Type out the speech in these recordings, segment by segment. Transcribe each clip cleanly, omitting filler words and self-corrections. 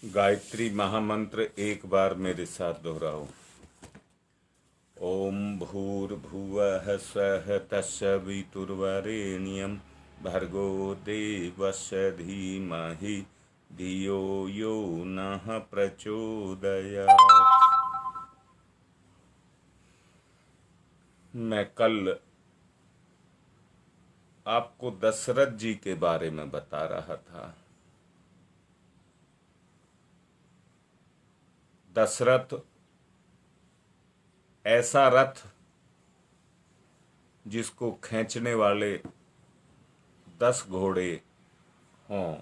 गायत्री महामंत्र एक बार मेरे साथ दोहराओ। ओम भूर्भुवः स्वः तत्सवितुर्वरेण्यं भर्गो देवस्य धीमहि धियो यो नः प्रचोदयात्। मैं कल आपको दशरथ जी के बारे में बता रहा था। दशरथ ऐसा रथ जिसको खींचने वाले 10 घोड़े हों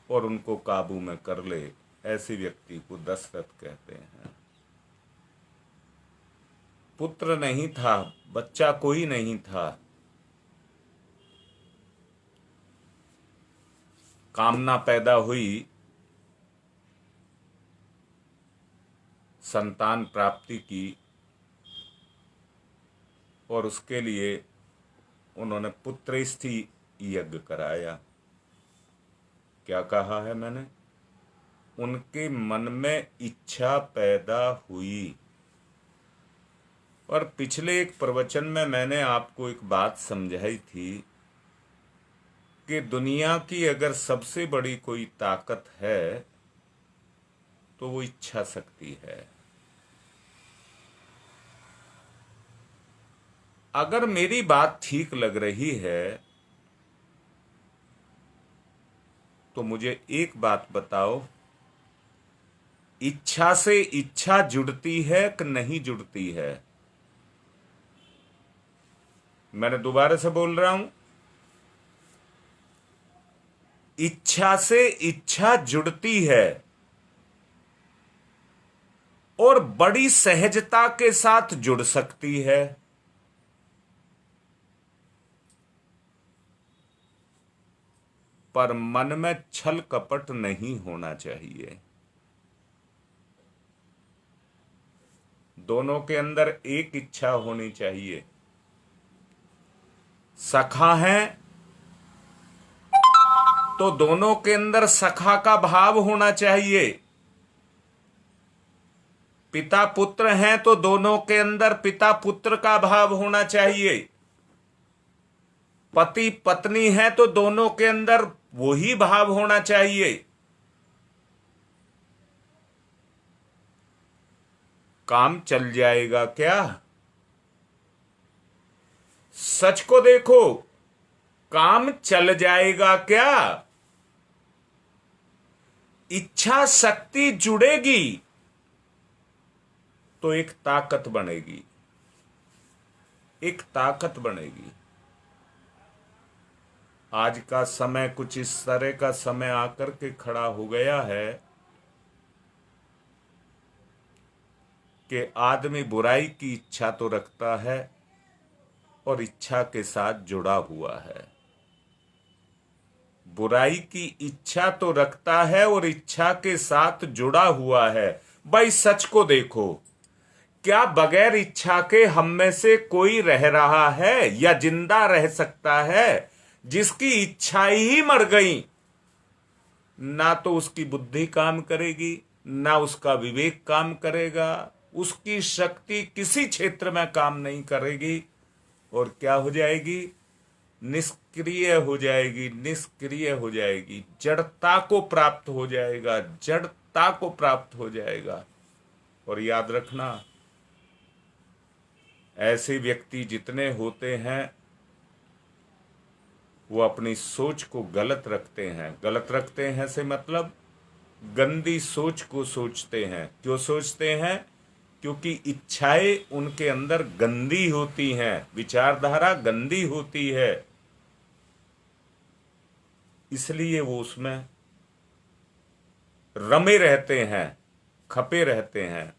और उनको काबू में कर ले, ऐसे व्यक्ति को दशरथ कहते हैं। पुत्र नहीं था, बच्चा कोई नहीं था। कामना पैदा हुई संतान प्राप्ति की और उसके लिए उन्होंने पुत्रेष्टि यज्ञ कराया। क्या कहा है मैंने? उनके मन में इच्छा पैदा हुई। और पिछले एक प्रवचन में मैंने आपको एक बात समझाई थी कि दुनिया की अगर सबसे बड़ी कोई ताकत है तो वो इच्छा शक्ति है। अगर मेरी बात ठीक लग रही है तो मुझे एक बात बताओ, इच्छा से इच्छा जुड़ती है कि नहीं जुड़ती है? मैंने दोबारा से बोल रहा हूं, इच्छा से इच्छा जुड़ती है और बड़ी सहजता के साथ जुड़ सकती है। पर मन में छल कपट नहीं होना चाहिए। दोनों के अंदर एक इच्छा होनी चाहिए। सखा है तो दोनों के अंदर सखा का भाव होना चाहिए। पिता पुत्र हैं तो दोनों के अंदर पिता पुत्र का भाव होना चाहिए। पति पत्नी है तो दोनों के अंदर वही भाव होना चाहिए। काम चल जाएगा क्या? सच को देखो, काम चल जाएगा क्या? इच्छा शक्ति जुड़ेगी तो एक ताकत बनेगी, एक ताकत बनेगी। आज का समय कुछ इस तरह का समय आकर के खड़ा हो गया है कि आदमी बुराई की इच्छा तो रखता है और इच्छा के साथ जुड़ा हुआ है। बुराई की इच्छा तो रखता है और इच्छा के साथ जुड़ा हुआ है। भाई सच को देखो, क्या बगैर इच्छा के हम में से कोई रह रहा है या जिंदा रह सकता है? जिसकी इच्छाएं ही मर गई, ना तो उसकी बुद्धि काम करेगी, ना उसका विवेक काम करेगा, उसकी शक्ति किसी क्षेत्र में काम नहीं करेगी और क्या हो जाएगी? निष्क्रिय हो जाएगी, निष्क्रिय हो जाएगी, जड़ता को प्राप्त हो जाएगा, जड़ता को प्राप्त हो जाएगा। और याद रखना, ऐसे व्यक्ति जितने होते हैं वो अपनी सोच को गलत रखते हैं। गलत रखते हैं से मतलब गंदी सोच को सोचते हैं। क्यों सोचते हैं? क्योंकि इच्छाएं उनके अंदर गंदी होती हैं, विचारधारा गंदी होती है, इसलिए वो उसमें रमे रहते हैं, खपे रहते हैं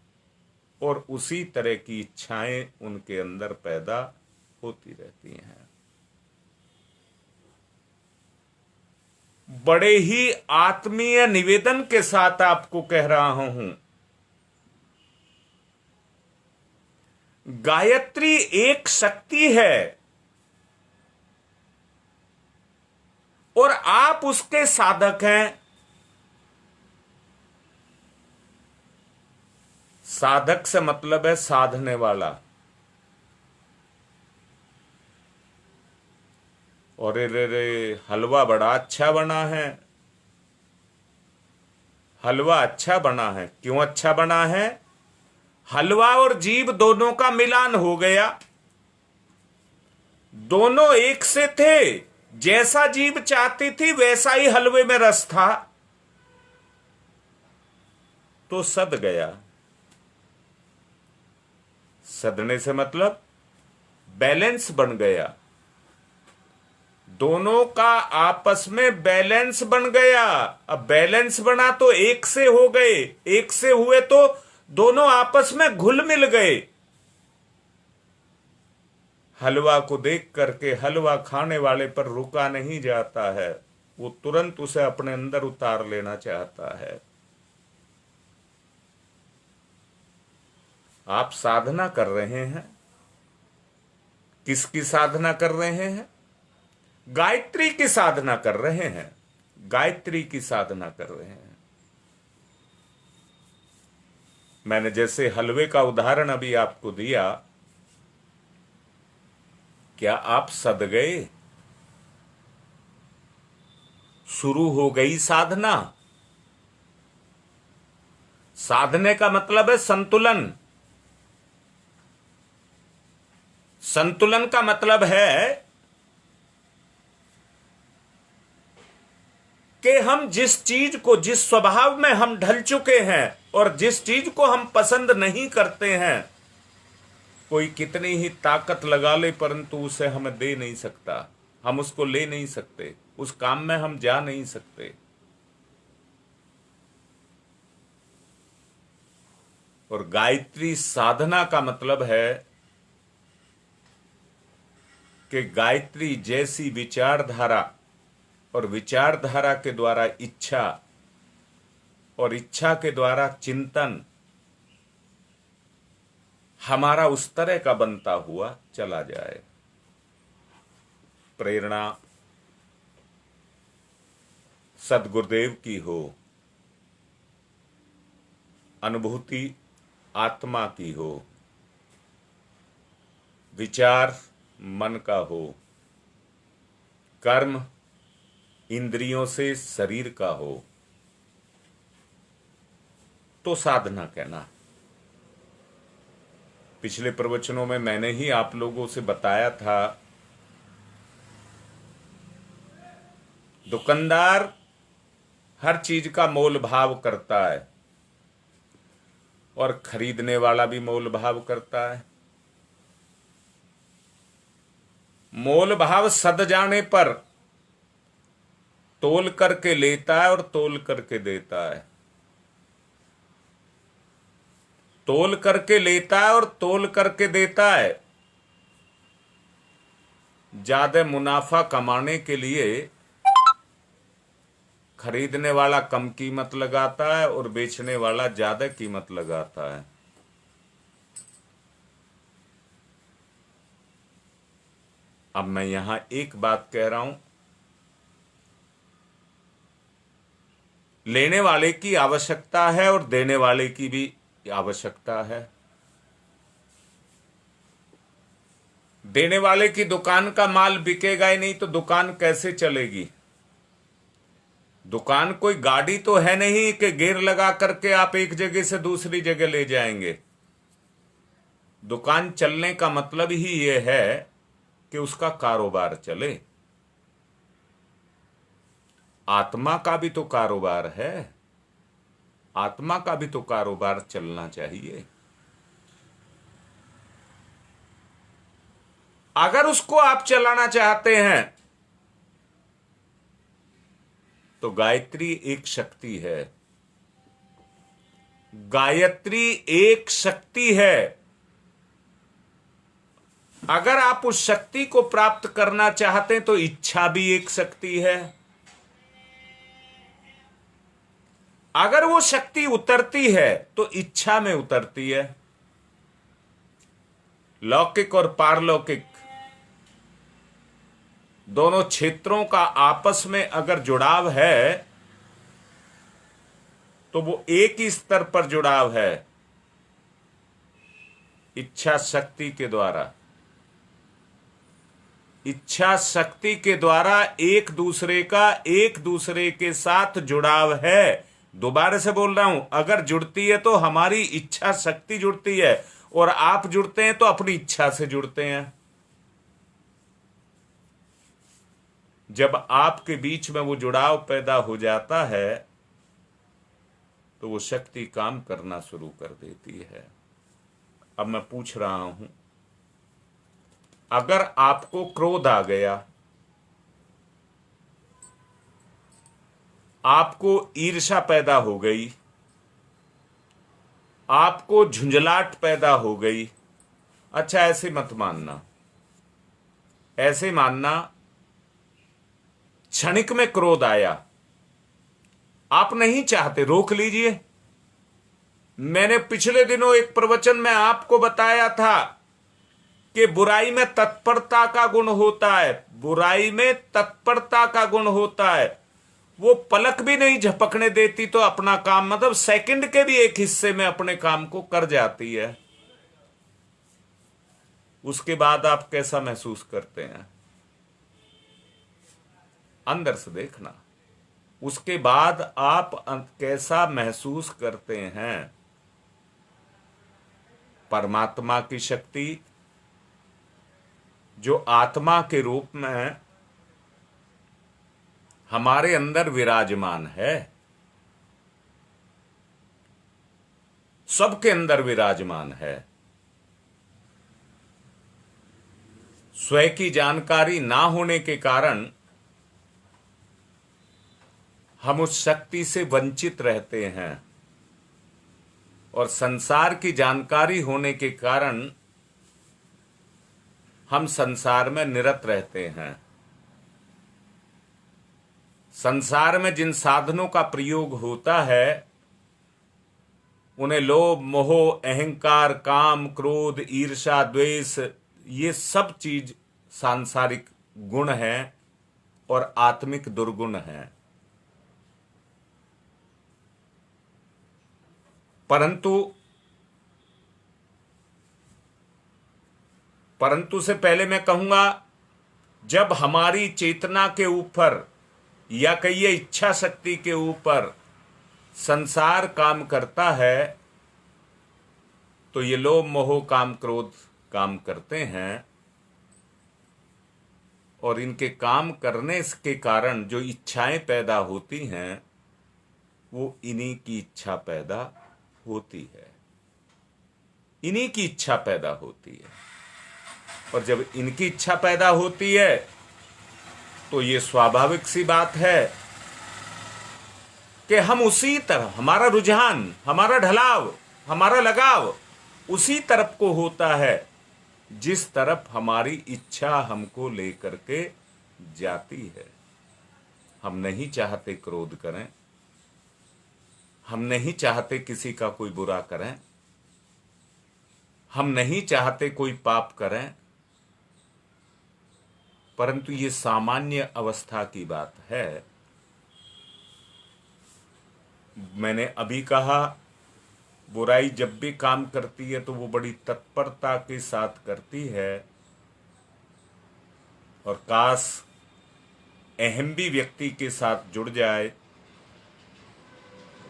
और उसी तरह की इच्छाएं उनके अंदर पैदा होती रहती हैं। बड़े ही आत्मीय निवेदन के साथ आपको कह रहा हूं, गायत्री एक शक्ति है और आप उसके साधक हैं। साधक से मतलब है साधने वाला। और रे रे हलवा बड़ा अच्छा बना है। हलवा अच्छा बना है, क्यों अच्छा बना है? हलवा और जीभ दोनों का मिलान हो गया। दोनों एक से थे, जैसा जीभ चाहती थी वैसा ही हलवे में रस था, तो सद गया। सदने से मतलब बैलेंस बन गया। दोनों का आपस में बैलेंस बन गया। अब बैलेंस बना तो एक से हो गए, एक से हुए तो दोनों आपस में घुल मिल गए। हलवा को देख करके हलवा खाने वाले पर रुका नहीं जाता है, वो तुरंत उसे अपने अंदर उतार लेना चाहता है। आप साधना कर रहे हैं, किसकी साधना कर रहे हैं? गायत्री की साधना कर रहे हैं, गायत्री की साधना कर रहे हैं। मैंने जैसे हलवे का उदाहरण अभी आपको दिया, क्या आप सद गए? शुरू हो गई साधना। साधने का मतलब है संतुलन। संतुलन का मतलब है कि हम जिस चीज को, जिस स्वभाव में हम ढल चुके हैं और जिस चीज को हम पसंद नहीं करते हैं, कोई कितनी ही ताकत लगा ले परंतु उसे हमें दे नहीं सकता, हम उसको ले नहीं सकते, उस काम में हम जा नहीं सकते। और गायत्री साधना का मतलब है कि गायत्री जैसी विचारधारा और विचारधारा के द्वारा इच्छा और इच्छा के द्वारा चिंतन हमारा उस तरह का बनता हुआ चला जाए। प्रेरणा सद्गुरुदेव की हो, अनुभूति आत्मा की हो, विचार मन का हो, कर्म इंद्रियों से शरीर का हो, तो साधना कहना। पिछले प्रवचनों में मैंने ही आप लोगों से बताया था, दुकानदार हर चीज का मोल भाव करता है और खरीदने वाला भी मोल भाव करता है। मोल भाव सद जाने पर तोल करके लेता है और तोल करके देता है। तोल करके लेता है और तोल करके देता है। ज्यादा मुनाफा कमाने के लिए खरीदने वाला कम कीमत लगाता है और बेचने वाला ज्यादा कीमत लगाता है। अब मैं यहां एक बात कह रहा हूं, लेने वाले की आवश्यकता है और देने वाले की भी आवश्यकता है। देने वाले की दुकान का माल बिकेगा ही नहीं तो दुकान कैसे चलेगी? दुकान कोई गाड़ी तो है नहीं कि गियर लगा करके आप एक जगह से दूसरी जगह ले जाएंगे। दुकान चलने का मतलब ही यह है कि उसका कारोबार चले। आत्मा का भी तो कारोबार है, आत्मा का भी तो कारोबार चलना चाहिए। अगर उसको आप चलाना चाहते हैं तो गायत्री एक शक्ति है। गायत्री एक शक्ति है। अगर आप उस शक्ति को प्राप्त करना चाहते हैं तो इच्छा भी एक शक्ति है। अगर वो शक्ति उतरती है तो इच्छा में उतरती है। लौकिक और पारलौकिक दोनों क्षेत्रों का आपस में अगर जुड़ाव है तो वो एक ही स्तर पर जुड़ाव है। इच्छा शक्ति के द्वारा, इच्छा शक्ति के द्वारा एक दूसरे के साथ जुड़ाव है। दोबारा से बोल रहा हूं, अगर जुड़ती है तो हमारी इच्छा शक्ति जुड़ती है, और आप जुड़ते हैं तो अपनी इच्छा से जुड़ते हैं। जब आपके बीच में वो जुड़ाव पैदा हो जाता है तो वो शक्ति काम करना शुरू कर देती है। अब मैं पूछ रहा हूं, अगर आपको क्रोध आ गया, आपको ईर्ष्या पैदा हो गई, आपको झुंझलाहट पैदा हो गई, अच्छा ऐसे मत मानना, ऐसे मानना क्षणिक में क्रोध आया, आप नहीं चाहते, रोक लीजिए। मैंने पिछले दिनों एक प्रवचन में आपको बताया था कि बुराई में तत्परता का गुण होता है, बुराई में तत्परता का गुण होता है। वो पलक भी नहीं झपकने देती तो अपना काम, मतलब सेकंड के भी एक हिस्से में अपने काम को कर जाती है। उसके बाद आप कैसा महसूस करते हैं? अंदर से देखना, उसके बाद आप कैसा महसूस करते हैं? परमात्मा की शक्ति जो आत्मा के रूप में हमारे अंदर विराजमान है, सबके अंदर विराजमान है। स्वयं की जानकारी ना होने के कारण हम उस शक्ति से वंचित रहते हैं, और संसार की जानकारी होने के कारण हम संसार में निरत रहते हैं। संसार में जिन साधनों का प्रयोग होता है उन्हें लोभ, मोह, अहंकार, काम, क्रोध, ईर्ष्या, द्वेष, ये सब चीज सांसारिक गुण हैं और आत्मिक दुर्गुण हैं। परंतु से पहले मैं कहूंगा, जब हमारी चेतना के ऊपर या कहिए इच्छा शक्ति के ऊपर संसार काम करता है तो ये लोभ, मोह, काम, क्रोध काम करते हैं, और इनके काम करने के कारण जो इच्छाएं पैदा होती हैं वो इन्हीं की इच्छा पैदा होती है, इन्हीं की इच्छा पैदा होती है। और जब इनकी इच्छा पैदा होती है तो ये स्वाभाविक सी बात है कि हम उसी तरह, हमारा रुझान, हमारा ढलाव, हमारा लगाव उसी तरफ को होता है जिस तरफ हमारी इच्छा हमको लेकर के जाती है। हम नहीं चाहते क्रोध करें, हम नहीं चाहते किसी का कोई बुरा करें, हम नहीं चाहते कोई पाप करें, परंतु ये सामान्य अवस्था की बात है। मैंने अभी कहा, बुराई जब भी काम करती है तो वो बड़ी तत्परता के साथ करती है, और काश अहम भी व्यक्ति के साथ जुड़ जाए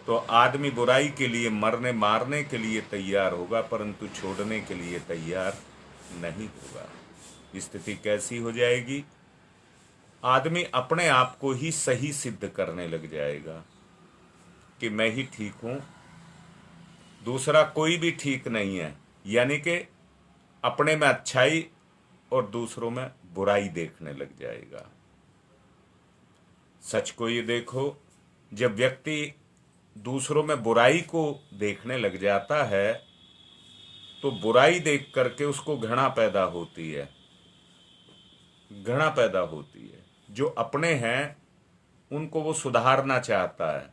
तो आदमी बुराई के लिए मरने मारने के लिए तैयार होगा, परंतु छोड़ने के लिए तैयार नहीं होगा। स्थिति कैसी हो जाएगी? आदमी अपने आप को ही सही सिद्ध करने लग जाएगा कि मैं ही ठीक हूं, दूसरा कोई भी ठीक नहीं है, यानी कि अपने में अच्छाई और दूसरों में बुराई देखने लग जाएगा। सच को ये देखो, जब व्यक्ति दूसरों में बुराई को देखने लग जाता है तो बुराई देख करके उसको घृणा पैदा होती है, घृणा पैदा होती है। जो अपने हैं उनको वो सुधारना चाहता है,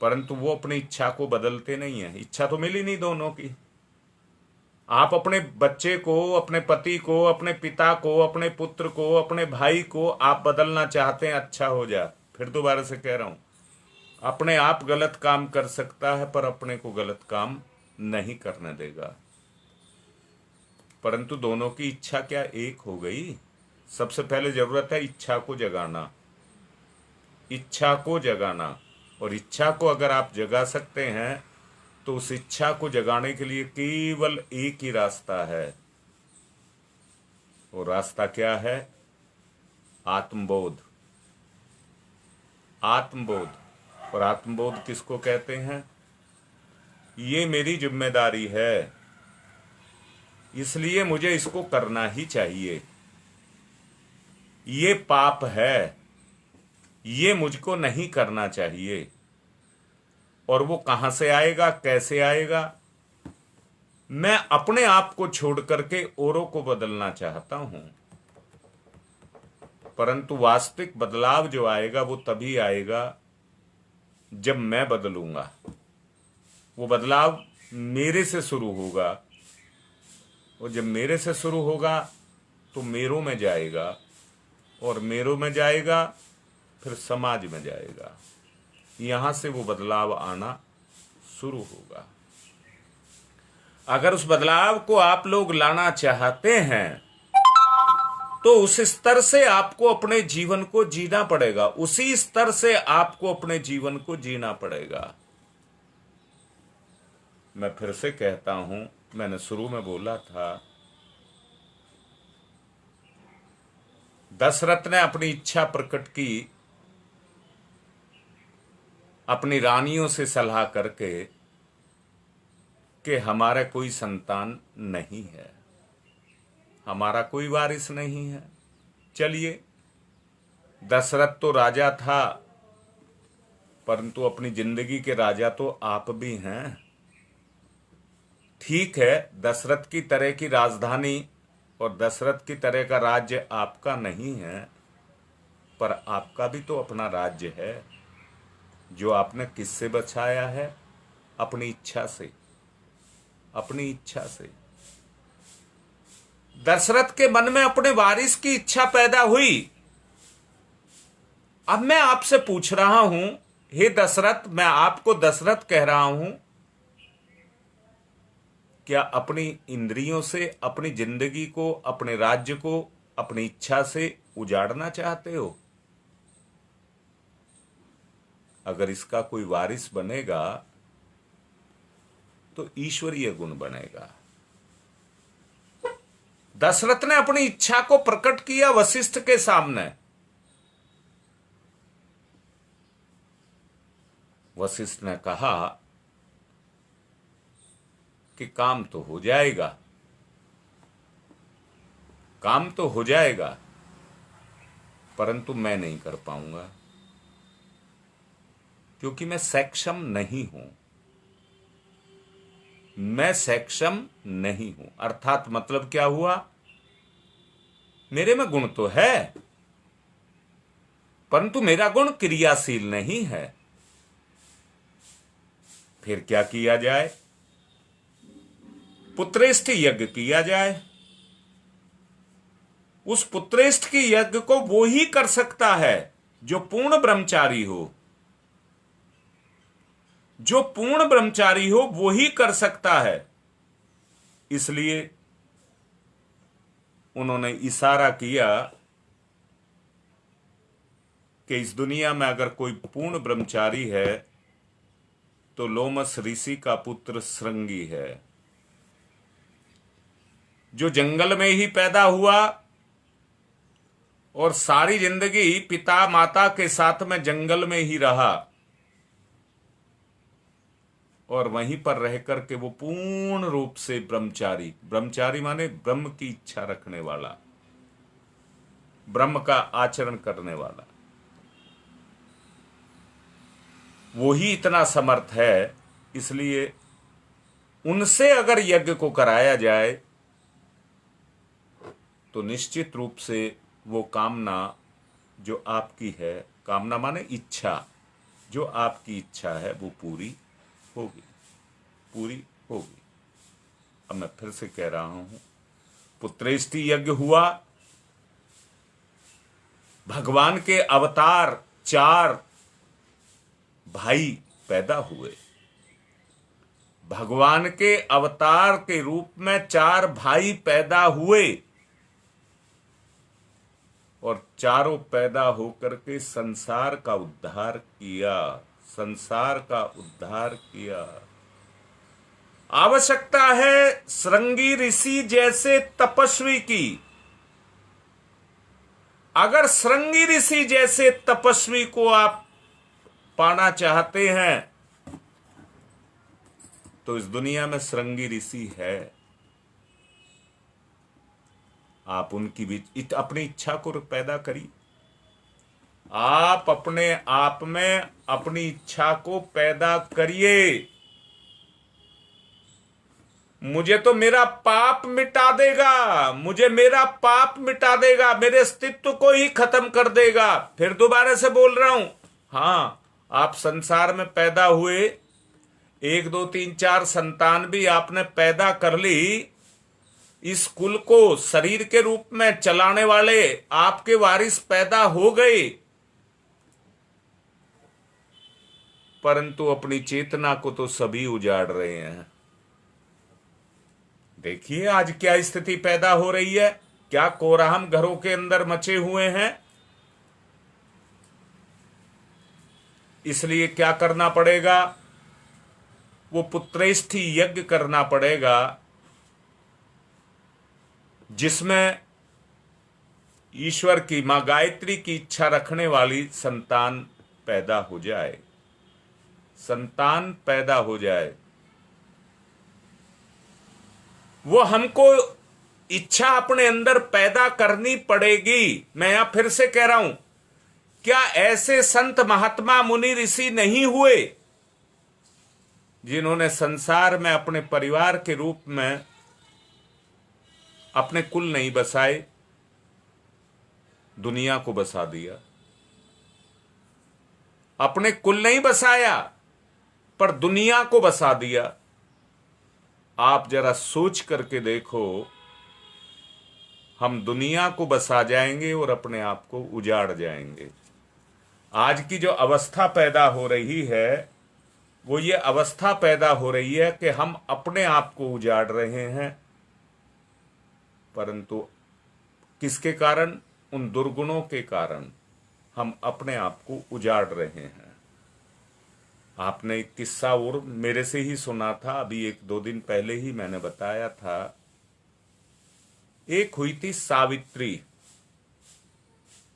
परंतु वो अपनी इच्छा को बदलते नहीं है। इच्छा तो मिली नहीं दोनों की। आप अपने बच्चे को, अपने पति को, अपने पिता को, अपने पुत्र को, अपने भाई को आप बदलना चाहते हैं अच्छा हो जाए। फिर दोबारा से कह रहा हूं, अपने आप गलत काम कर सकता है पर अपने को गलत काम नहीं करने देगा। परंतु दोनों की इच्छा क्या एक हो गई? सबसे पहले जरूरत है इच्छा को जगाना, इच्छा को जगाना। और इच्छा को अगर आप जगा सकते हैं तो उस इच्छा को जगाने के लिए केवल एक ही रास्ता है। वो रास्ता क्या है? आत्मबोध। आत्मबोध। और आत्मबोध किसको कहते हैं? ये मेरी जिम्मेदारी है, इसलिए मुझे इसको करना ही चाहिए। ये पाप है, ये मुझको नहीं करना चाहिए। और वो कहां से आएगा, कैसे आएगा? मैं अपने आप को छोड़ करके औरों को बदलना चाहता हूं, परंतु वास्तविक बदलाव जो आएगा वो तभी आएगा जब मैं बदलूंगा। वो बदलाव मेरे से शुरू होगा, और जब मेरे से शुरू होगा तो मेरों में जाएगा, और मेरों में जाएगा फिर समाज में जाएगा। यहां से वो बदलाव आना शुरू होगा। अगर उस बदलाव को आप लोग लाना चाहते हैं तो उस स्तर से आपको अपने जीवन को जीना पड़ेगा, उसी स्तर से आपको अपने जीवन को जीना पड़ेगा। मैं फिर से कहता हूं, मैंने शुरू में बोला था, दशरथ ने अपनी इच्छा प्रकट की अपनी रानियों से सलाह करके कि हमारा कोई संतान नहीं है, हमारा कोई वारिस नहीं है। चलिए, दशरथ तो राजा था, परंतु अपनी जिंदगी के राजा तो आप भी हैं। ठीक है, दशरथ की तरह की राजधानी और दशरथ की तरह का राज्य आपका नहीं है, पर आपका भी तो अपना राज्य है, जो आपने किससे बचाया है? अपनी इच्छा से, अपनी इच्छा से। दशरथ के मन में अपने वारिस की इच्छा पैदा हुई। अब मैं आपसे पूछ रहा हूं, हे दशरथ, मैं आपको दशरथ कह रहा हूं, क्या अपनी इंद्रियों से अपनी जिंदगी को, अपने राज्य को अपनी इच्छा से उजाड़ना चाहते हो? अगर इसका कोई वारिस बनेगा तो ईश्वरीय गुण बनेगा। दशरथ ने अपनी इच्छा को प्रकट किया वशिष्ठ के सामने। वशिष्ठ ने कहा कि काम तो हो जाएगा, काम तो हो जाएगा, परंतु मैं नहीं कर पाऊंगा, क्योंकि मैं सक्षम नहीं हूं। मैं सक्षम नहीं हूं अर्थात मतलब क्या हुआ? मेरे में गुण तो है, परंतु मेरा गुण क्रियाशील नहीं है। फिर क्या किया जाए? पुत्रेष्ठ यज्ञ किया जाए। उस पुत्रेष्ठ के यज्ञ को वो ही कर सकता है जो पूर्ण ब्रह्मचारी हो। जो पूर्ण ब्रह्मचारी हो वो ही कर सकता है। इसलिए उन्होंने इशारा किया कि इस दुनिया में अगर कोई पूर्ण ब्रह्मचारी है तो लोमस ऋषि का पुत्र श्रृंगी है, जो जंगल में ही पैदा हुआ और सारी जिंदगी पिता माता के साथ में जंगल में ही रहा, और वहीं पर रह करके वो पूर्ण रूप से ब्रह्मचारी, ब्रह्मचारी माने ब्रह्म की इच्छा रखने वाला, ब्रह्म का आचरण करने वाला, वो ही इतना समर्थ है। इसलिए उनसे अगर यज्ञ को कराया जाए तो निश्चित रूप से वो कामना जो आपकी है, कामना माने इच्छा, जो आपकी इच्छा है वो पूरी होगी, पूरी होगी। अब मैं फिर से कह रहा हूं, पुत्रेष्टि यज्ञ हुआ, भगवान के अवतार 4 भाई पैदा हुए। भगवान के अवतार के रूप में 4 भाई पैदा हुए और चारों पैदा होकर के संसार का उद्धार किया, संसार का उद्धार किया। आवश्यकता है श्रृंगी ऋषि जैसे तपस्वी की। अगर श्रृंगी ऋषि जैसे तपस्वी को आप पाना चाहते हैं तो इस दुनिया में श्रृंगी ऋषि है। आप उनकी भी अपनी इच्छा को पैदा करिए। आप अपने आप में अपनी इच्छा को पैदा करिए। मुझे तो मेरा पाप मिटा देगा, मुझे मेरा पाप मिटा देगा, मेरे अस्तित्व को ही खत्म कर देगा। फिर दोबारा से बोल रहा हूं, हाँ, आप संसार में पैदा हुए, 1 2 3 4 संतान भी आपने पैदा कर ली। इस कुल को शरीर के रूप में चलाने वाले आपके वारिस पैदा हो गए, परंतु अपनी चेतना को तो सभी उजाड़ रहे हैं। देखिए आज क्या स्थिति पैदा हो रही है, क्या कोराहम घरों के अंदर मचे हुए हैं। इसलिए क्या करना पड़ेगा, वो पुत्रेष्ठी यज्ञ करना पड़ेगा जिसमें ईश्वर की मां गायत्री की इच्छा रखने वाली संतान पैदा हो जाए, संतान पैदा हो जाए। वो हमको इच्छा अपने अंदर पैदा करनी पड़ेगी। मैं यहां फिर से कह रहा हूं, क्या ऐसे संत महात्मा मुनि ऋषि नहीं हुए जिन्होंने संसार में अपने परिवार के रूप में अपने कुल नहीं बसाए, दुनिया को बसा दिया। अपने कुल नहीं बसाया पर दुनिया को बसा दिया। आप जरा सोच करके देखो, हम दुनिया को बसा जाएंगे और अपने आप को उजाड़ जाएंगे। आज की जो अवस्था पैदा हो रही है वो ये अवस्था पैदा हो रही है कि हम अपने आप को उजाड़ रहे हैं, परंतु किसके कारण? उन दुर्गुणों के कारण हम अपने आप को उजाड़ रहे हैं। आपने एक किस्सा और मेरे से ही सुना था, अभी 1 2 दिन पहले ही मैंने बताया था। एक हुई थी सावित्री,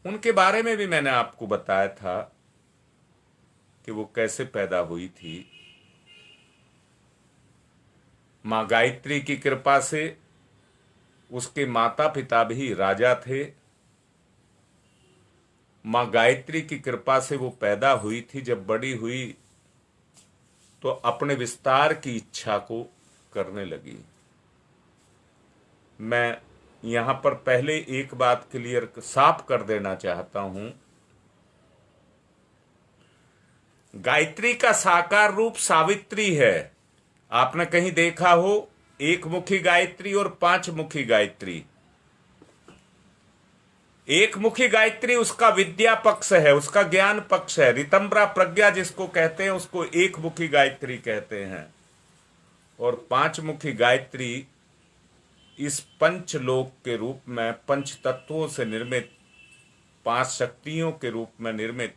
उनके बारे में भी मैंने आपको बताया था कि वो कैसे पैदा हुई थी। मां गायत्री की कृपा से उसके माता पिता भी राजा थे। मां गायत्री की कृपा से वो पैदा हुई थी। जब बड़ी हुई तो अपने विस्तार की इच्छा को करने लगी। मैं यहां पर पहले एक बात क्लियर साफ कर देना चाहता हूं, गायत्री का साकार रूप सावित्री है। आपने कहीं देखा हो 1 मुखी गायत्री और 5 मुखी गायत्री। 1 मुखी गायत्री उसका विद्या पक्ष है, उसका ज्ञान पक्ष है। ऋतंभरा प्रज्ञा जिसको कहते हैं उसको 1 मुखी गायत्री कहते हैं। और 5 मुखी गायत्री इस पंचलोक के रूप में, पंच तत्वों से निर्मित, 5 शक्तियों के रूप में निर्मित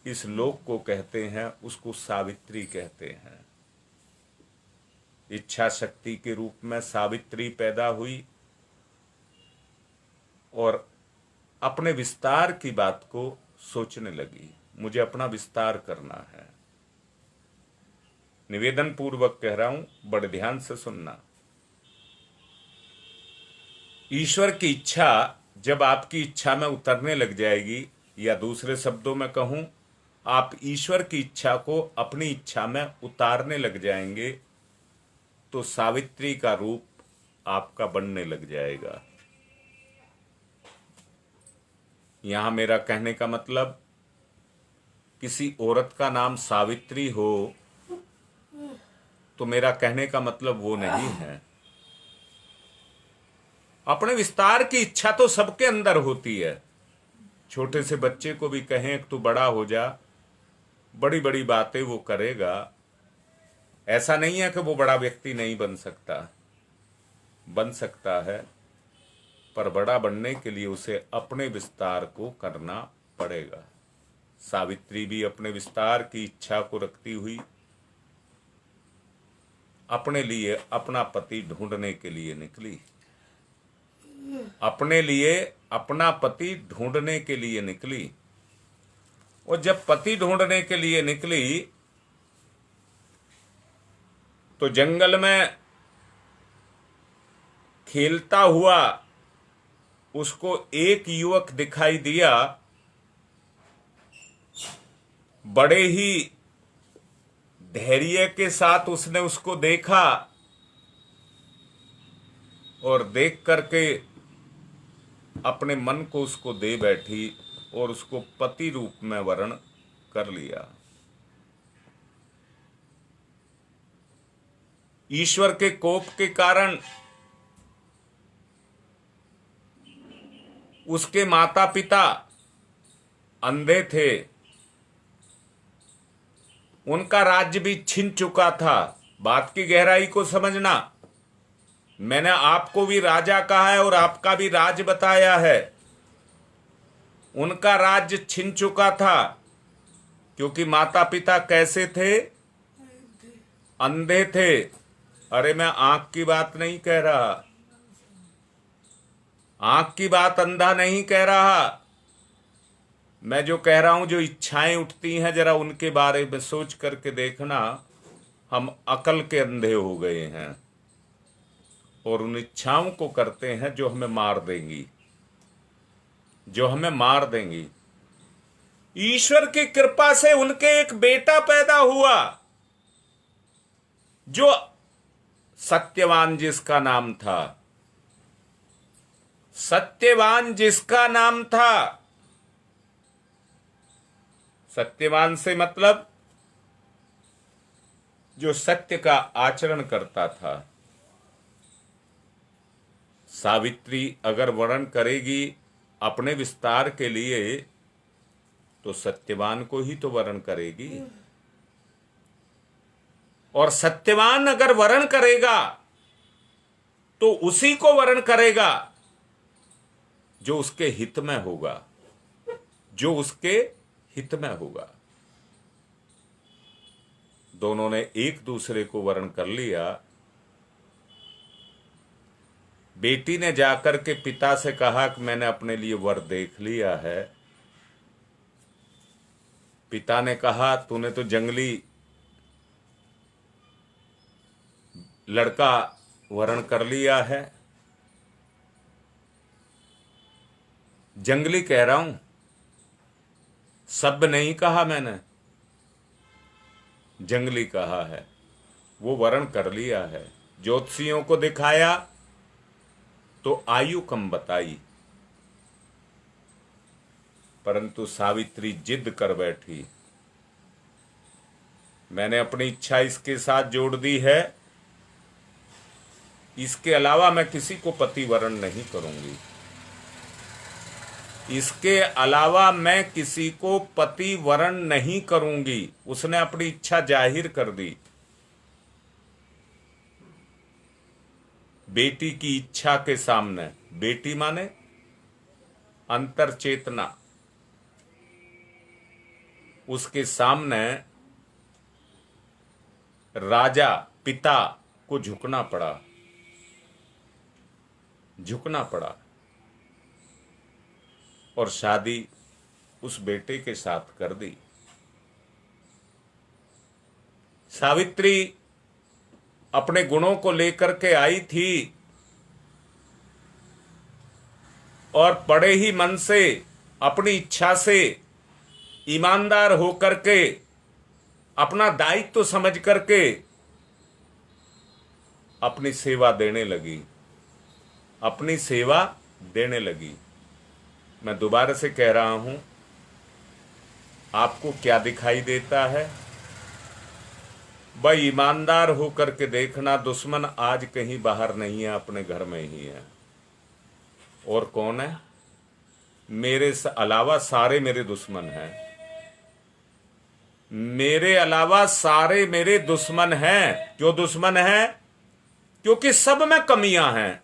इस लोक को कहते हैं, उसको सावित्री कहते हैं। इच्छा शक्ति के रूप में सावित्री पैदा हुई और अपने विस्तार की बात को सोचने लगी, मुझे अपना विस्तार करना है। निवेदन पूर्वक कह रहा हूं, बड़े ध्यान से सुनना। ईश्वर की इच्छा जब आपकी इच्छा में उतरने लग जाएगी, या दूसरे शब्दों में कहूं, आप ईश्वर की इच्छा को अपनी इच्छा में उतारने लग जाएंगे, तो सावित्री का रूप आपका बनने लग जाएगा। यहां मेरा कहने का मतलब, किसी औरत का नाम सावित्री हो तो मेरा कहने का मतलब वो नहीं है। अपने विस्तार की इच्छा तो सबके अंदर होती है। छोटे से बच्चे को भी कहें तू बड़ा हो जा, बड़ी बड़ी बातें वो करेगा, ऐसा नहीं है कि वो बड़ा व्यक्ति नहीं बन सकता, बन सकता है, पर बड़ा बनने के लिए उसे अपने विस्तार को करना पड़ेगा। सावित्री भी अपने विस्तार की इच्छा को रखती हुई अपने लिए अपना पति ढूंढने के लिए निकली, अपने लिए अपना पति ढूंढने के लिए निकली। और जब पति ढूंढने के लिए निकली तो जंगल में खेलता हुआ उसको एक युवक दिखाई दिया। बड़े ही धैर्य के साथ उसने उसको देखा और देख करके अपने मन को उसको दे बैठी और उसको पति रूप में वरण कर लिया। ईश्वर के कोप के कारण उसके माता पिता अंधे थे, उनका राज्य भी छिन चुका था। बात की गहराई को समझना, मैंने आपको भी राजा कहा है और आपका भी राज बताया है। उनका राज्य छिन चुका था क्योंकि माता पिता कैसे थे? अंधे थे। अरे मैं आंख की बात नहीं कह रहा, आंख की बात अंधा नहीं कह रहा। मैं जो कह रहा हूं, जो इच्छाएं उठती हैं, जरा उनके बारे में सोच करके देखना। हम अकल के अंधे हो गए हैं और उन इच्छाओं को करते हैं जो हमें मार देंगी, जो हमें मार देंगी। ईश्वर की कृपा से उनके एक बेटा पैदा हुआ जो सत्यवान जिसका नाम था, सत्यवान जिसका नाम था। सत्यवान से मतलब जो सत्य का आचरण करता था। सावित्री अगर वर्ण करेगी अपने विस्तार के लिए तो सत्यवान को ही तो वर्ण करेगी, और सत्यवान अगर वर्ण करेगा तो उसी को वर्ण करेगा जो उसके हित में होगा, जो उसके हित में होगा। दोनों ने एक दूसरे को वर्ण कर लिया। बेटी ने जाकर के पिता से कहा कि मैंने अपने लिए वर देख लिया है। पिता ने कहा तूने तो जंगली लड़का वर्ण कर लिया है। जंगली कह रहा हूं, सब नहीं कहा मैंने, जंगली कहा है। वो वर्ण कर लिया है। ज्योतिषियों को दिखाया तो आयु कम बताई, परंतु सावित्री जिद कर बैठी, मैंने अपनी इच्छा इसके साथ जोड़ दी है, इसके अलावा मैं किसी को पति वरण नहीं करूंगी, इसके अलावा मैं किसी को पति वरण नहीं करूंगी। उसने अपनी इच्छा जाहिर कर दी। बेटी की इच्छा के सामने, बेटी माने अंतर चेतना, उसके सामने राजा पिता को झुकना पड़ा, झुकना पड़ा और शादी उस बेटे के साथ कर दी। सावित्री अपने गुणों को लेकर के आई थी और बड़े ही मन से अपनी इच्छा से ईमानदार होकर के अपना दायित्व समझ करके अपनी सेवा देने लगी, अपनी सेवा देने लगी। मैं दोबारा से कह रहा हूं, आपको क्या दिखाई देता है? भाई ईमानदार होकर के देखना, दुश्मन आज कहीं बाहर नहीं है, अपने घर में ही है। और कौन है? मेरे अलावा सारे मेरे दुश्मन हैं। मेरे अलावा सारे मेरे दुश्मन हैं। क्यों दुश्मन हैं? क्योंकि सब में कमियां हैं,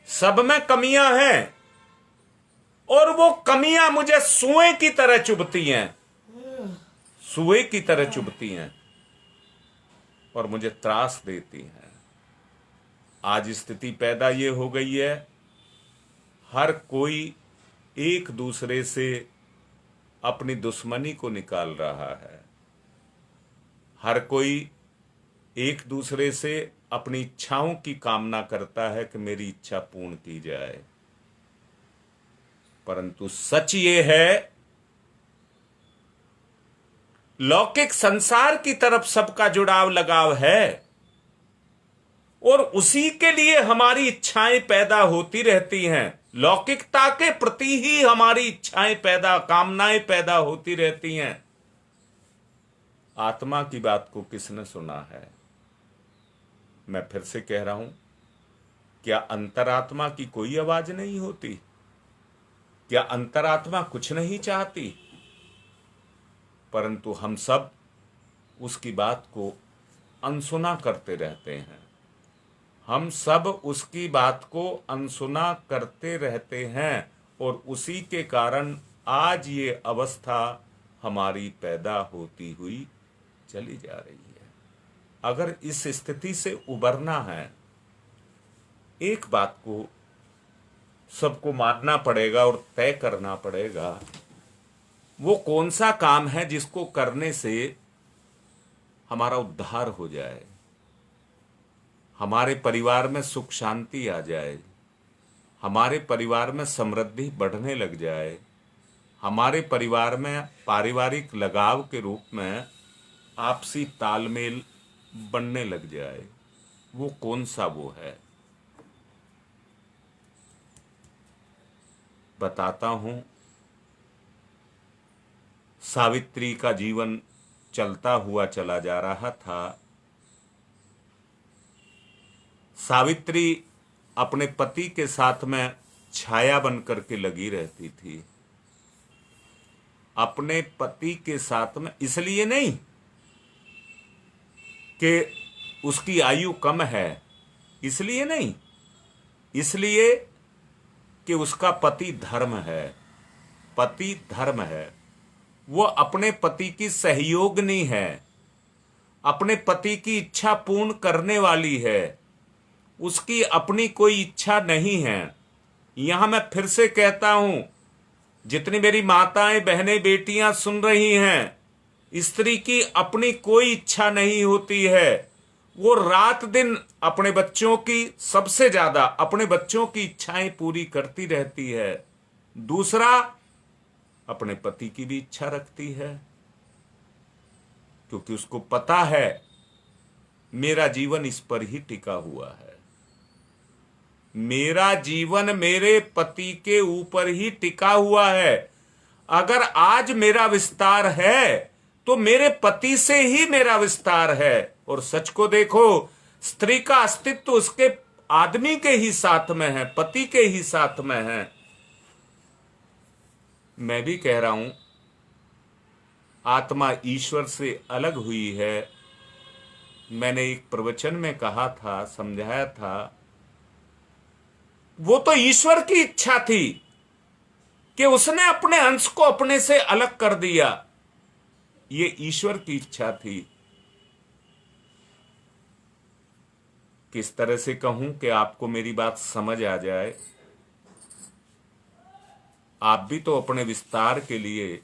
सब में कमियां हैं, और वो कमियां मुझे सुए की तरह चुभती हैं, सुए की तरह चुभती हैं और मुझे त्रास देती हैं। आज स्थिति पैदा ये हो गई है, हर कोई एक दूसरे से अपनी दुश्मनी को निकाल रहा है, हर कोई एक दूसरे से अपनी इच्छाओं की कामना करता है कि मेरी इच्छा पूर्ण की जाए। परंतु सच ये है, लौकिक संसार की तरफ सबका जुड़ाव लगाव है और उसी के लिए हमारी इच्छाएं पैदा होती रहती हैं। लौकिकता के प्रति ही हमारी इच्छाएं पैदा, कामनाएं पैदा होती रहती हैं। आत्मा की बात को किसने सुना है? मैं फिर से कह रहा हूं, क्या अंतरात्मा की कोई आवाज नहीं होती? क्या अंतरात्मा कुछ नहीं चाहती? परंतु हम सब उसकी बात को अनसुना करते रहते हैं, हम सब उसकी बात को अनसुना करते रहते हैं और उसी के कारण आज ये अवस्था हमारी पैदा होती हुई चली जा रही है। अगर इस स्थिति से उबरना है, एक बात को सबको मानना पड़ेगा और तय करना पड़ेगा, वो कौन सा काम है जिसको करने से हमारा उद्धार हो जाए, हमारे परिवार में सुख शांति आ जाए, हमारे परिवार में समृद्धि बढ़ने लग जाए, हमारे परिवार में पारिवारिक लगाव के रूप में आपसी तालमेल बनने लग जाए। वो कौन सा वो है? बताता हूं। सावित्री का जीवन चलता हुआ चला जा रहा था। सावित्री अपने पति के साथ में छाया बनकर के लगी रहती थी, अपने पति के साथ में, इसलिए नहीं कि उसकी आयु कम है, इसलिए नहीं, इसलिए कि उसका पति धर्म है, पति धर्म है। वो अपने पति की सहयोगिनी है, अपने पति की इच्छा पूर्ण करने वाली है, उसकी अपनी कोई इच्छा नहीं है। यहां मैं फिर से कहता हूं, जितनी मेरी माताएं, बहनें, बेटियां सुन रही हैं, स्त्री की अपनी कोई इच्छा नहीं होती है। वो रात दिन अपने बच्चों की, सबसे ज्यादा अपने बच्चों की इच्छाएं पूरी करती रहती है। दूसरा, अपने पति की भी इच्छा रखती है, क्योंकि उसको पता है मेरा जीवन इस पर ही टिका हुआ है, मेरा जीवन मेरे पति के ऊपर ही टिका हुआ है। अगर आज मेरा विस्तार है तो मेरे पति से ही मेरा विस्तार है। और सच को देखो, स्त्री का अस्तित्व उसके आदमी के ही साथ में है, पति के ही साथ में है। मैं भी कह रहा हूं, आत्मा ईश्वर से अलग हुई है। मैंने एक प्रवचन में कहा था, समझाया था, वो तो ईश्वर की इच्छा थी कि उसने अपने अंश को अपने से अलग कर दिया। ये ईश्वर की इच्छा थी। किस तरह से कहूं कि आपको मेरी बात समझ आ जाए। आप भी तो अपने विस्तार के लिए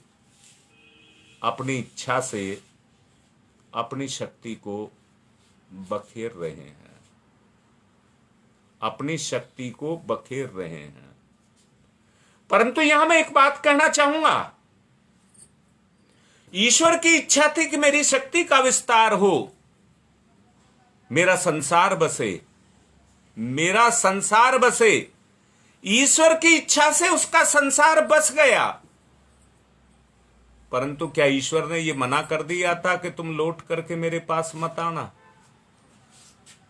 अपनी इच्छा से अपनी शक्ति को बखेर रहे हैं, अपनी शक्ति को बखेर रहे हैं। परंतु यहां मैं एक बात कहना चाहूंगा, ईश्वर की इच्छा थी कि मेरी शक्ति का विस्तार हो, मेरा संसार बसे, मेरा संसार बसे। ईश्वर की इच्छा से उसका संसार बस गया। परंतु क्या ईश्वर ने यह मना कर दिया था कि तुम लौट करके मेरे पास मत आना?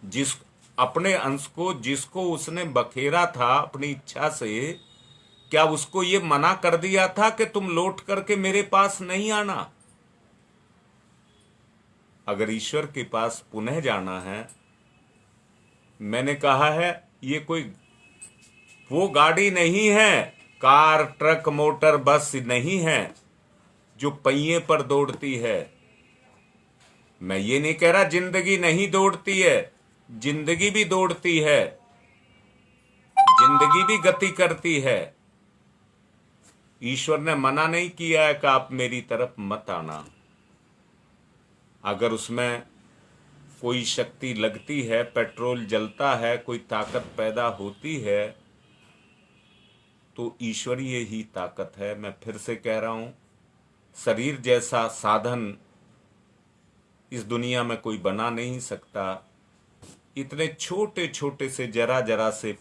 जिस अपने अंश को, जिसको उसने बखेरा था अपनी इच्छा से, क्या उसको ये मना कर दिया था कि तुम लौट करके मेरे पास नहीं आना? अगर ईश्वर के पास पुनः जाना है, मैंने कहा है, ये कोई वो गाड़ी नहीं है, कार ट्रक मोटर बस नहीं है जो पहिए पर दौड़ती है। मैं ये नहीं कह रहा जिंदगी नहीं दौड़ती है, जिंदगी भी दौड़ती है, जिंदगी भी गति करती है। ईश्वर ने मना नहीं किया है कि आप मेरी तरफ मत आना। अगर उसमें कोई शक्ति लगती है, पेट्रोल जलता है, कोई ताकत पैदा होती है, तो ईश्वरीय ही ताकत है। मैं फिर से कह रहा हूं, शरीर जैसा साधन इस दुनिया में कोई बना नहीं सकता। इतने छोटे छोटे से जरा जरा से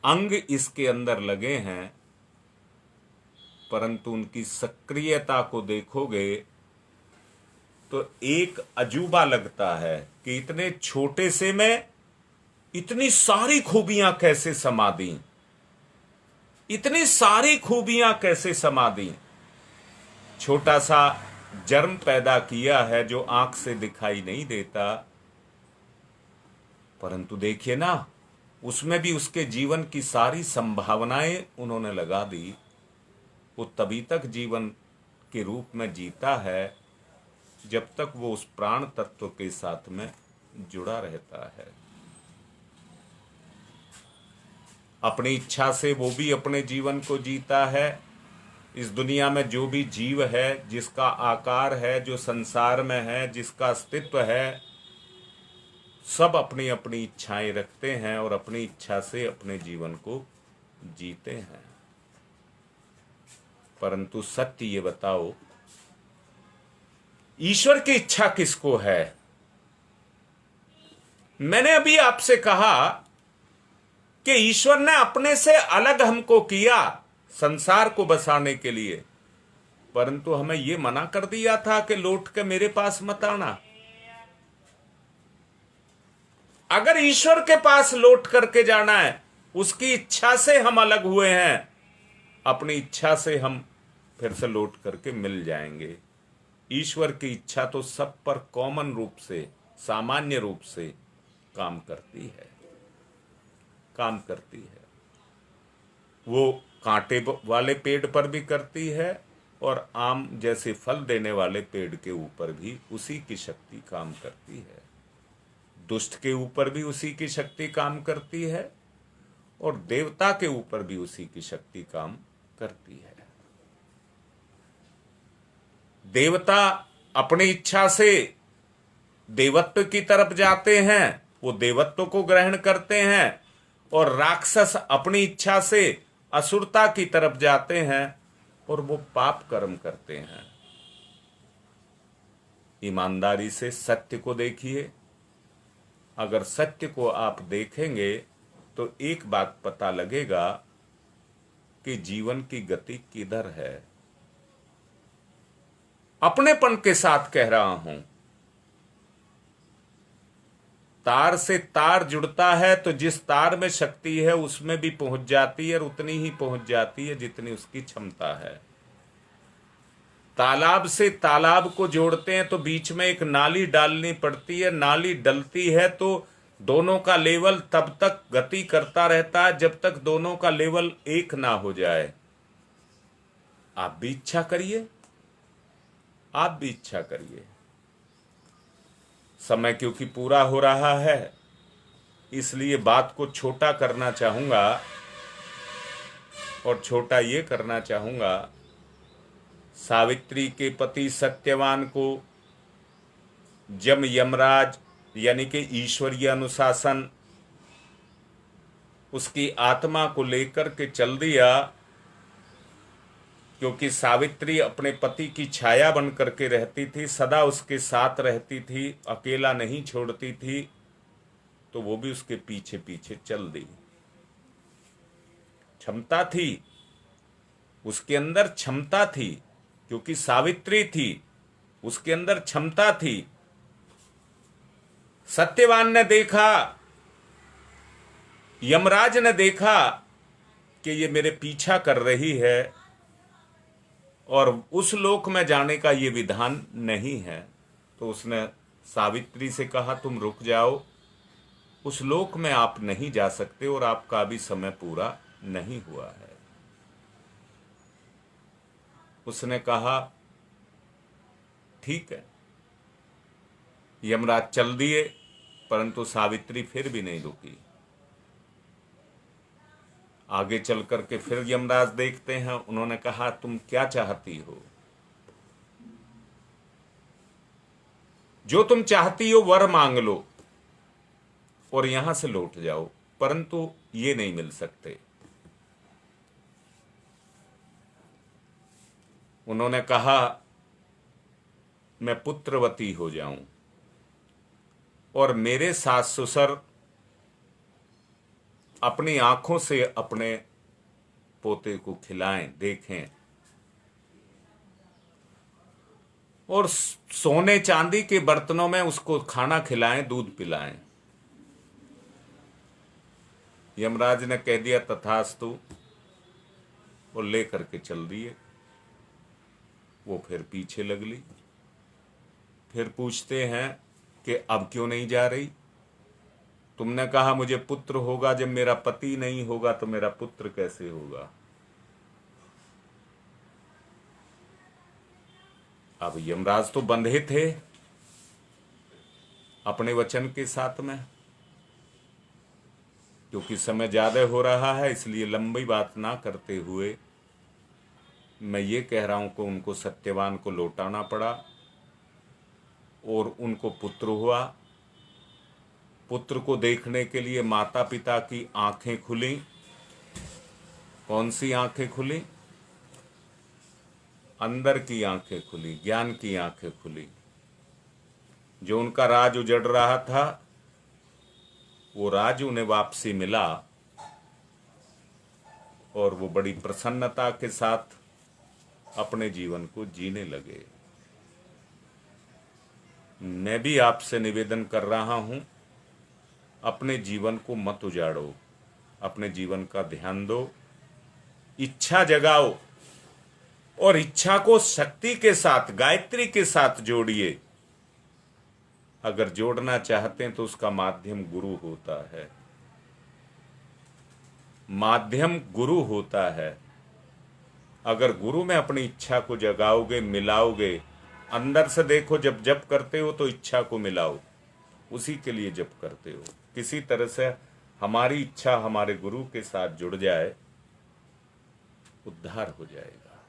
अंग इसके अंदर लगे हैं, परंतु उनकी सक्रियता को देखोगे तो एक अजूबा लगता है कि इतने छोटे से में इतनी सारी खूबियां कैसे समा दी, इतनी सारी खूबियां कैसे समा दी। छोटा सा जर्म पैदा किया है जो आंख से दिखाई नहीं देता, परंतु देखिए ना, उसमें भी उसके जीवन की सारी संभावनाएं उन्होंने लगा दी। वो तभी तक जीवन के रूप में जीता है जब तक वो उस प्राण तत्व के साथ में जुड़ा रहता है। अपनी इच्छा से वो भी अपने जीवन को जीता है। इस दुनिया में जो भी जीव है, जिसका आकार है, जो संसार में है, जिसका अस्तित्व है, सब अपनी अपनी इच्छाएं रखते हैं और अपनी इच्छा से अपने जीवन को जीते हैं। परंतु सत्य ये बताओ, ईश्वर की इच्छा किसको है? मैंने अभी आपसे कहा कि ईश्वर ने अपने से अलग हमको किया संसार को बसाने के लिए, परंतु हमें यह मना कर दिया था कि लौट के मेरे पास मत आना। अगर ईश्वर के पास लौट करके जाना है, उसकी इच्छा से हम अलग हुए हैं, अपनी इच्छा से हम फिर से लौट करके मिल जाएंगे। ईश्वर की इच्छा तो सब पर कॉमन रूप से, सामान्य रूप से काम करती है, काम करती है। वो कांटे वाले पेड़ पर भी करती है और आम जैसे फल देने वाले पेड़ के ऊपर भी उसी की शक्ति काम करती है। दुष्ट के ऊपर भी उसी की शक्ति काम करती है और देवता के ऊपर भी उसी की शक्ति काम करती है। देवता अपनी इच्छा से देवत्व की तरफ जाते हैं, वो देवत्व को ग्रहण करते हैं, और राक्षस अपनी इच्छा से असुरता की तरफ जाते हैं और वो पाप कर्म करते हैं। ईमानदारी से सत्य को देखिए। अगर सत्य को आप देखेंगे तो एक बात पता लगेगा कि जीवन की गति किधर है। अपनेपन के साथ कह रहा हूं, तार से तार जुड़ता है तो जिस तार में शक्ति है उसमें भी पहुंच जाती है और उतनी ही पहुंच जाती है जितनी उसकी क्षमता है। तालाब से तालाब को जोड़ते हैं तो बीच में एक नाली डालनी पड़ती है, नाली डलती है तो दोनों का लेवल तब तक गति करता रहता है जब तक दोनों का लेवल एक ना हो जाए। आप भी इच्छा करिए, आप भी इच्छा करिए। समय क्योंकि पूरा हो रहा है, इसलिए बात को छोटा करना चाहूंगा, और छोटा ये करना चाहूंगा, सावित्री के पति सत्यवान को जब यमराज यानी कि ईश्वरीय अनुशासन उसकी आत्मा को लेकर के चल दिया, क्योंकि सावित्री अपने पति की छाया बन करके रहती थी, सदा उसके साथ रहती थी, अकेला नहीं छोड़ती थी, तो वो भी उसके पीछे पीछे चल दी। क्षमता थी, उसके अंदर क्षमता थी, क्योंकि सावित्री थी, उसके अंदर क्षमता थी। सत्यवान ने देखा यमराज ने देखा कि ये मेरे पीछा कर रही है और उस लोक में जाने का ये विधान नहीं है, तो उसने सावित्री से कहा तुम रुक जाओ, उस लोक में आप नहीं जा सकते और आपका अभी समय पूरा नहीं हुआ है। उसने कहा ठीक है। यमराज चल दिए, परंतु सावित्री फिर भी नहीं रुकी। आगे चल करके फिर यमराज देखते हैं, उन्होंने कहा तुम क्या चाहती हो? जो तुम चाहती हो वर मांग लो और यहां से लौट जाओ, परंतु ये नहीं मिल सकते। उन्होंने कहा मैं पुत्रवती हो जाऊं और मेरे सास ससुर अपनी आंखों से अपने पोते को खिलाएं, देखें, और सोने चांदी के बर्तनों में उसको खाना खिलाएं, दूध पिलाएं। यमराज ने कह दिया तथास्तु और ले करके चल दिए। वो फिर पीछे लग ली। फिर पूछते हैं कि अब क्यों नहीं जा रही? तुमने कहा मुझे पुत्र होगा, जब मेरा पति नहीं होगा तो मेरा पुत्र कैसे होगा? अब यमराज तो बंधे थे अपने वचन के साथ में, क्योंकि समय ज्यादा हो रहा है, इसलिए लंबी बात ना करते हुए मैं ये कह रहा हूं कि उनको सत्यवान को लौटाना पड़ा और उनको पुत्र हुआ। पुत्र को देखने के लिए माता पिता की आंखें खुली। कौन सी आंखें खुली? अंदर की आंखें खुली, ज्ञान की आंखें खुली। जो उनका राज उजड़ रहा था वो राज उन्हें वापसी मिला और वो बड़ी प्रसन्नता के साथ अपने जीवन को जीने लगे। मैं भी आपसे निवेदन कर रहा हूं, अपने जीवन को मत उजाड़ो, अपने जीवन का ध्यान दो, इच्छा जगाओ और इच्छा को शक्ति के साथ, गायत्री के साथ जोड़िए। अगर जोड़ना चाहते हैं तो उसका माध्यम गुरु होता है। माध्यम गुरु होता है। अगर गुरु में अपनी इच्छा को जगाओगे, मिलाओगे, अंदर से देखो, जब जप करते हो तो इच्छा को मिलाओ, उसी के लिए जप करते हो। किसी तरह से हमारी इच्छा हमारे गुरु के साथ जुड़ जाए, उद्धार हो जाएगा।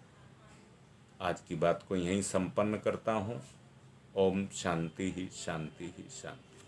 आज की बात को यहीं संपन्न करता हूं। ओम शांति ही शांति ही शांति।